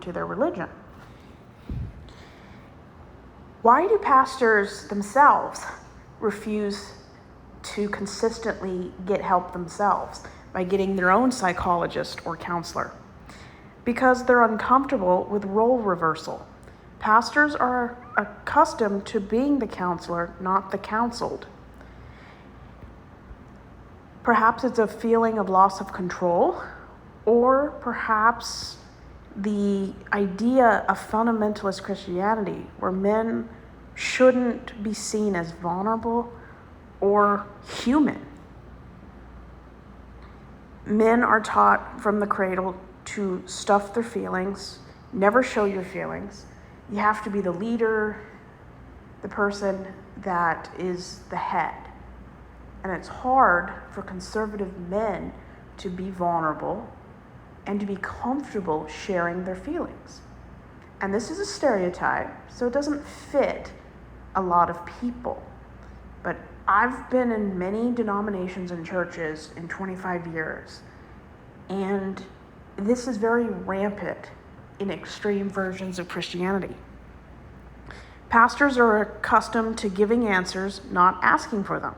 to their religion. Why do pastors themselves refuse to consistently get help themselves by getting their own psychologist or counselor? Because they're uncomfortable with role reversal. Pastors are accustomed to being the counselor, not the counseled. Perhaps it's a feeling of loss of control, or perhaps the idea of fundamentalist Christianity, where men shouldn't be seen as vulnerable or human. Men are taught from the cradle to stuff their feelings, never show your feelings. You have to be the leader, the person that is the head. And it's hard for conservative men to be vulnerable and to be comfortable sharing their feelings. And this is a stereotype, so it doesn't fit a lot of people. But I've been in many denominations and churches in 25 years, and this is very rampant in extreme versions of Christianity. Pastors are accustomed to giving answers, not asking for them.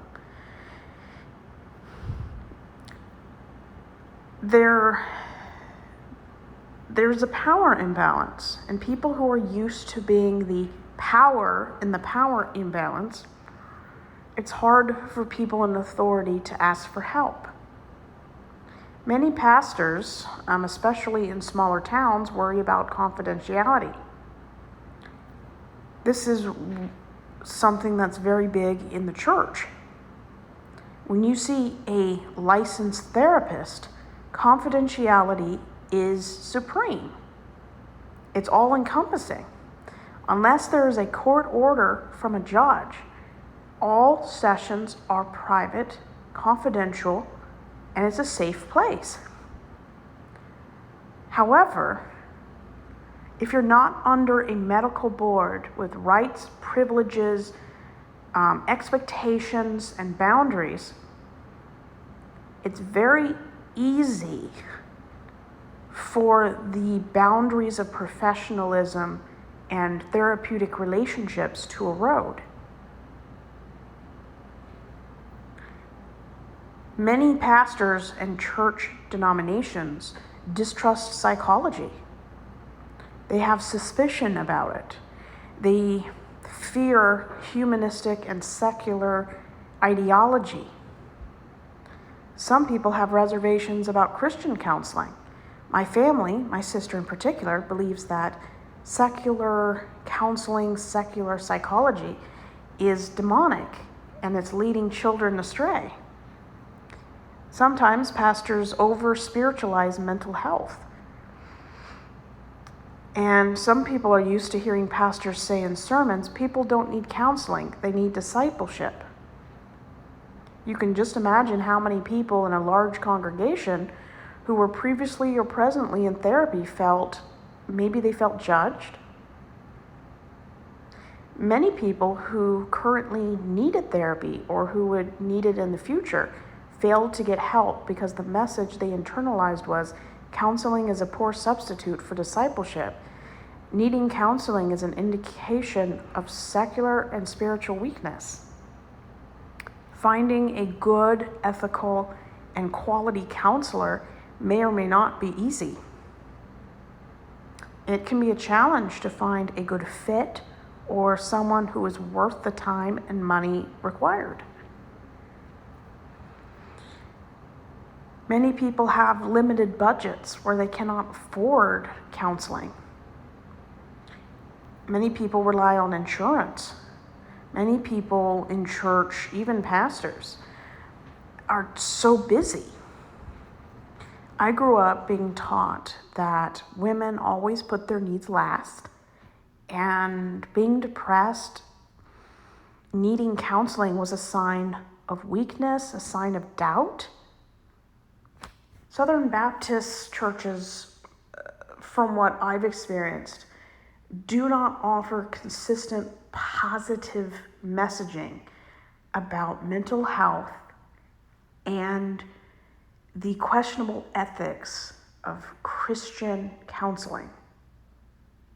There's a power imbalance, and people who are used to being the power in the power imbalance, it's hard for people in authority to ask for help. Many pastors, especially in smaller towns, worry about confidentiality. This is something that's very big in the church. When you see a licensed therapist, confidentiality is supreme. It's all-encompassing. Unless there is a court order from a judge, all sessions are private, confidential, and it's a safe place. However, if you're not under a medical board with rights, privileges, expectations, and boundaries, it's very easy for the boundaries of professionalism and therapeutic relationships to erode. Many pastors and church denominations distrust psychology. They have suspicion about it. They fear humanistic and secular ideology. Some people have reservations about Christian counseling. My family, my sister in particular, believes that secular counseling, secular psychology is demonic and it's leading children astray. Sometimes pastors over-spiritualize mental health. And some people are used to hearing pastors say in sermons, people don't need counseling, they need discipleship. You can just imagine how many people in a large congregation who were previously or presently in therapy felt judged. Many people who currently needed therapy or who would need it in the future failed to get help because the message they internalized was counseling is a poor substitute for discipleship. Needing counseling is an indication of secular and spiritual weakness. Finding a good, ethical, and quality counselor may or may not be easy. It can be a challenge to find a good fit or someone who is worth the time and money required. Many people have limited budgets where they cannot afford counseling. Many people rely on insurance. Many people in church, even pastors, are so busy. I grew up being taught that women always put their needs last, and being depressed, needing counseling was a sign of weakness, a sign of doubt. Southern Baptist churches, from what I've experienced, do not offer consistent positive messaging about mental health and the questionable ethics of Christian counseling.